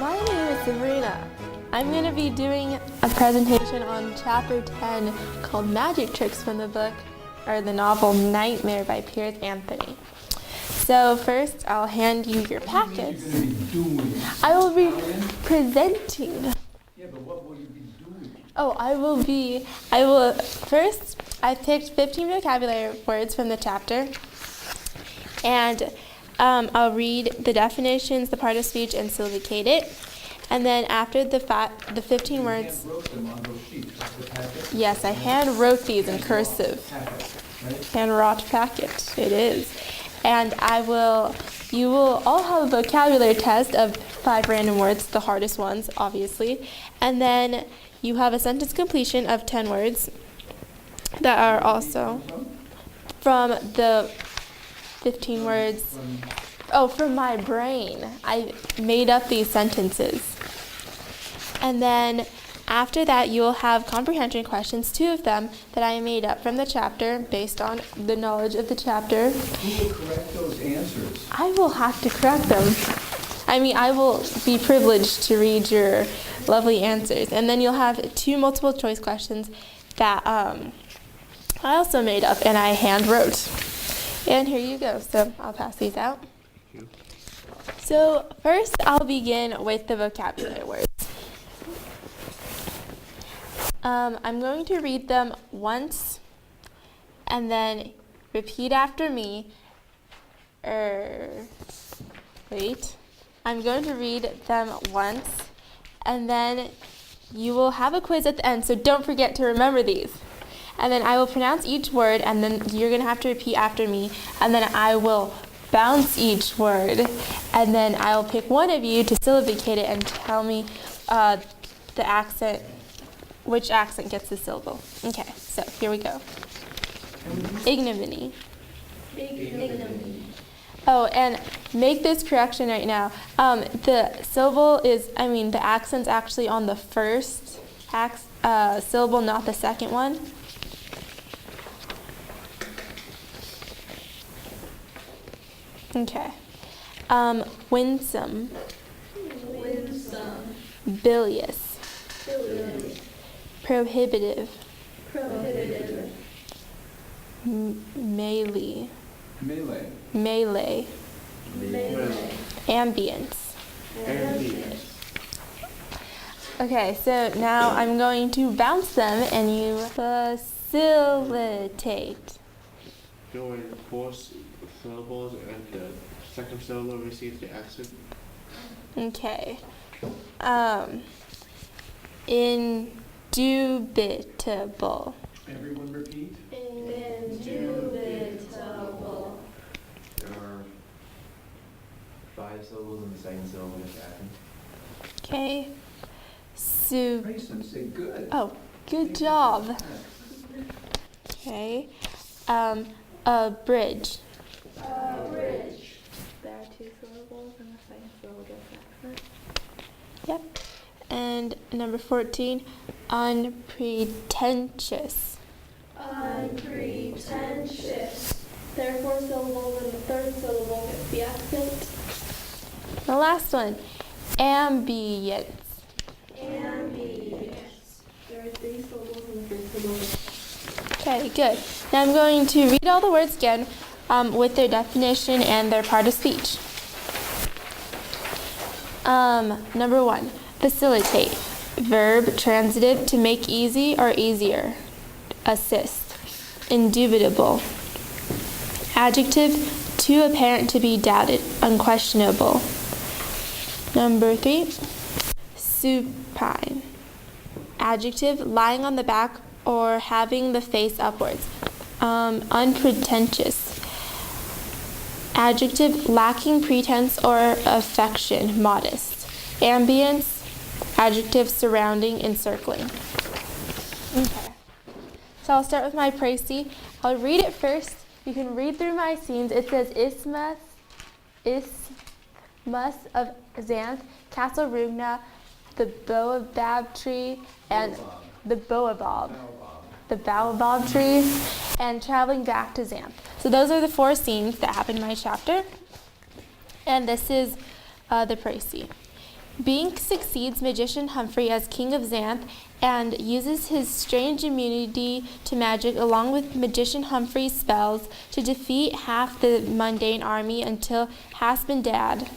My name is Sabrina. I'm going to be doing a presentation on Chapter 10 called Magic Tricks from the book, or the novel Nightmare by Piers Anthony. So first, I'll hand you your packets. What are you going to be doing? I will be presenting. Yeah, but what will you be doing? First, I picked 15 vocabulary words from the chapter, and I'll read the definitions, the part of speech, and syllabicate it. And then after the 15 words... You hand wrote them on those sheets, the packet? Yes, I hand wrote these in cursive. Hand wrought packet, it is. And you will all have a vocabulary test of 5 random words, the hardest ones, obviously. And then you have a sentence completion of 10 words that are also from the 15 words. Oh, from my brain. I made up these sentences. And then after that, you will have comprehension questions, 2 of them that I made up from the chapter based on the knowledge of the chapter. Who will correct those answers? I will have to correct them. I will be privileged to read your lovely answers. And then you'll have 2 multiple choice questions that I also made up and I hand wrote. And here you go. So I'll pass these out. So first, I'll begin with the vocabulary words. I'm going to read them once and then repeat after me. I'm going to read them once and then you will have a quiz at the end, so don't forget to remember these. And then I will pronounce each word and then you're going to have to repeat after me, and then I will bounce each word, and then I'll pick one of you to syllabicate it and tell me the accent, which accent gets the syllable. Okay, so here we go. Ignominy. Ignominy. Oh, and make this correction right now. The syllable the accent's actually on the first syllable, not the second one. Okay. Winsome. Winsome. Bilious. Bilious. Prohibitive. Prohibitive. Melee. Melee. Melee. Melee. Ambience. Ambience. Okay, so now I'm going to bounce them and you facilitate. During 4 syllables and the second syllable receives the accent. Okay. Indubitable. Everyone repeat. Indubitable. There are 5 syllables in the second syllable gets accent. Okay. Grayson, say good. Oh, good job. Okay. A bridge. A bridge. There are 2 syllables and the second syllable gets accent. Yep. And number 14, unpretentious. Unpretentious. There are 4 syllables and the third syllable gets the accent. The last one, ambience. Ambience. There are 3 syllables and the first syllable. Okay, good. Now I'm going to read all the words again with their definition and their part of speech. Number 1, facilitate. Verb, transitive, to make easy or easier. Assist. Indubitable. Adjective, too apparent to be doubted. Unquestionable. Number 3, supine. Adjective, lying on the back or having the face upwards. Unpretentious. Adjective, lacking pretense or affection. Modest. Ambience. Adjective, surrounding, encircling. Okay. So I'll start with my précis. I'll read it first. You can read through my scenes. It says Isthmus of Xanth, Castle Rugna, the baobab tree, and the baobab tree, and traveling back to Xanth. So those are the 4 scenes that happen in my chapter. And this is the précis. Bink succeeds Magician Humphrey as King of Xanth and uses his strange immunity to magic along with Magician Humphrey's spells to defeat half the mundane army until Hasbinbad,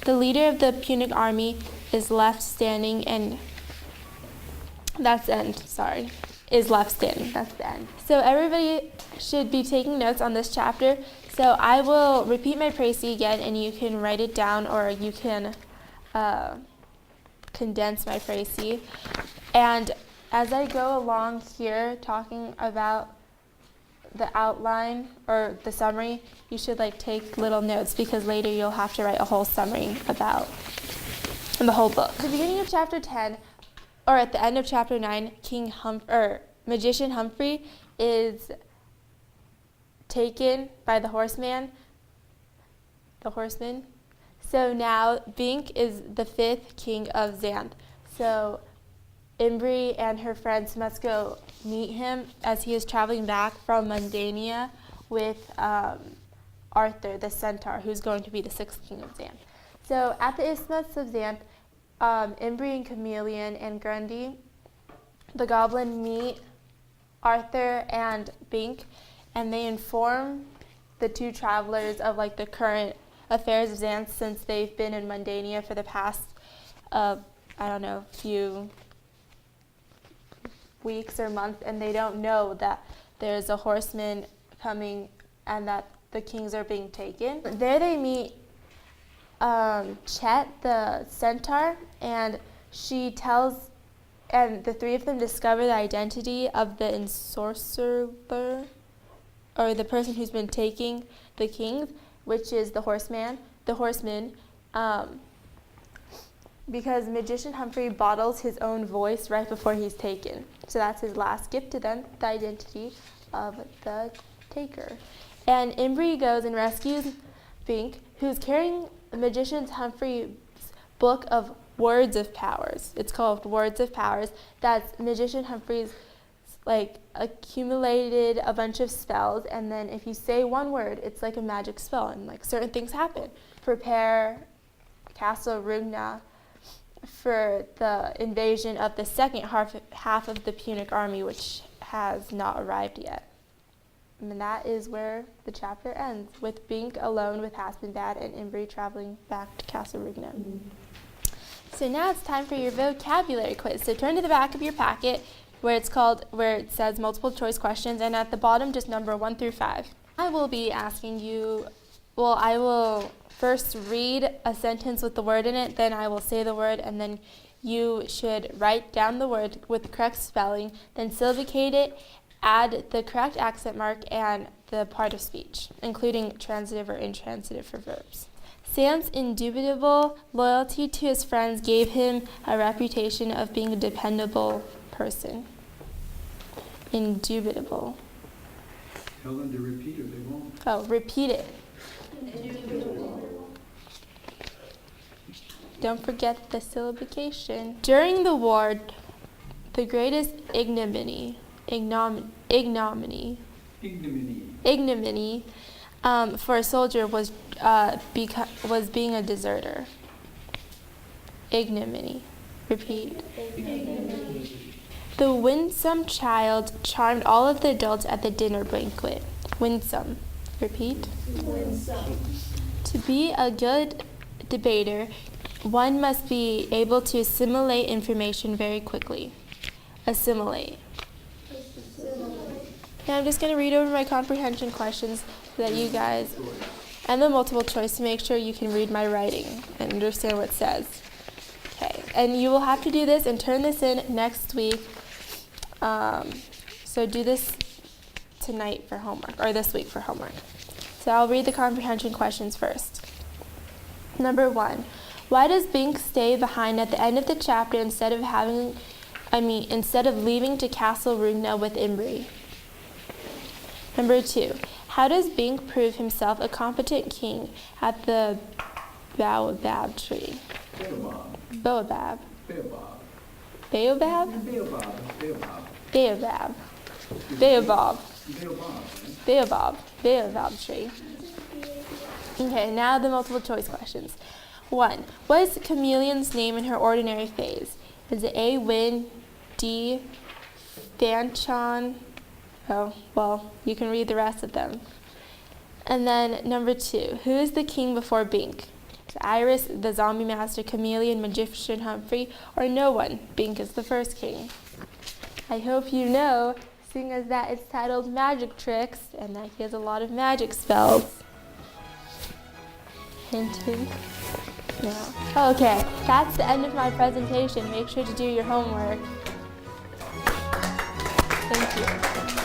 the leader of the Punic army, is left standing and that's the end, sorry. Is left standing. That's the end. So everybody should be taking notes on this chapter. So I will repeat my précis again, and you can write it down, or you can condense my précis. And as I go along here talking about the outline or the summary, you should take little notes because later you'll have to write a whole summary about the whole book. At the beginning of chapter 10, or at the end of chapter 9, Magician Humphrey is taken by the horseman. So now Bink is the 5th king of Xanth. So Imbri and her friends must go meet him as he is traveling back from Mundania with Arthur, the centaur, who's going to be the 6th king of Xanth. So at the Isthmus of Xanth, Imbri and Chameleon and Grundy, the goblin, meet Arthur and Bink, and they inform the two travelers of the current affairs of Xanth since they've been in Mundania for the past, few weeks or months, and they don't know that there's a horseman coming and that the kings are being taken. There they meet Chet, the centaur, and and the three of them discover the identity of the ensorcerer, or the person who's been taking the kings, which is the horseman, because Magician Humphrey bottles his own voice right before he's taken. So that's his last gift to them, the identity of the taker. And Imbri goes and rescues Bink, who's carrying Magician Humphrey's book of Words of Powers. It's called Words of Powers. That's Magician Humphrey's accumulated a bunch of spells, and then if you say one word, it's like a magic spell, and certain things happen. Prepare Castle Rugna for the invasion of the second half of the Punic army, which has not arrived yet. And that is where the chapter ends, with Bink alone with Hasbinbad and Imbri traveling back to Castle Rugna. Mm-hmm. So now it's time for your vocabulary quiz. So turn to the back of your packet where it says multiple choice questions, and at the bottom just number 1 through 5. I will be asking you, I will first read a sentence with the word in it, then I will say the word, and then you should write down the word with the correct spelling, then syllabicate it, add the correct accent mark and the part of speech, including transitive or intransitive for verbs. Sam's indubitable loyalty to his friends gave him a reputation of being a dependable person. Indubitable. Tell them to repeat or they won't. Oh, repeat it. Don't forget the syllabication. During the war, the greatest ignominy for a soldier was being a deserter. Ignominy. Repeat. Ignominy. The winsome child charmed all of the adults at the dinner banquet. Winsome. Repeat. Winsome. To be a good debater, one must be able to assimilate information very quickly. Assimilate. Now I'm just going to read over my comprehension questions so that you guys, and the multiple choice to make sure you can read my writing and understand what it says. Okay, and you will have to do this and turn this in next week. So do this tonight for homework, or this week for homework. So I'll read the comprehension questions first. Number 1, why does Bink stay behind at the end of the chapter instead of leaving to Castle Rugna with Imbri? Number 2, how does Bink prove himself a competent king at the baobab tree? Baobab. Baobab? Baobab. Baobab. Baobab tree. Okay, now the multiple choice questions. 1. What is the chameleon's name in her ordinary phase? Is it A, Win, D, Fanchon? Oh, well, you can read the rest of them. And then number 2, who is the king before Bink? Is it Iris, the zombie master, chameleon, magician Humphrey, or no one? Bink is the first king. I hope you know, seeing as that it's titled Magic Tricks, and that he has a lot of magic spells. Hint, hint. No. Okay, that's the end of my presentation. Make sure to do your homework. Thank you.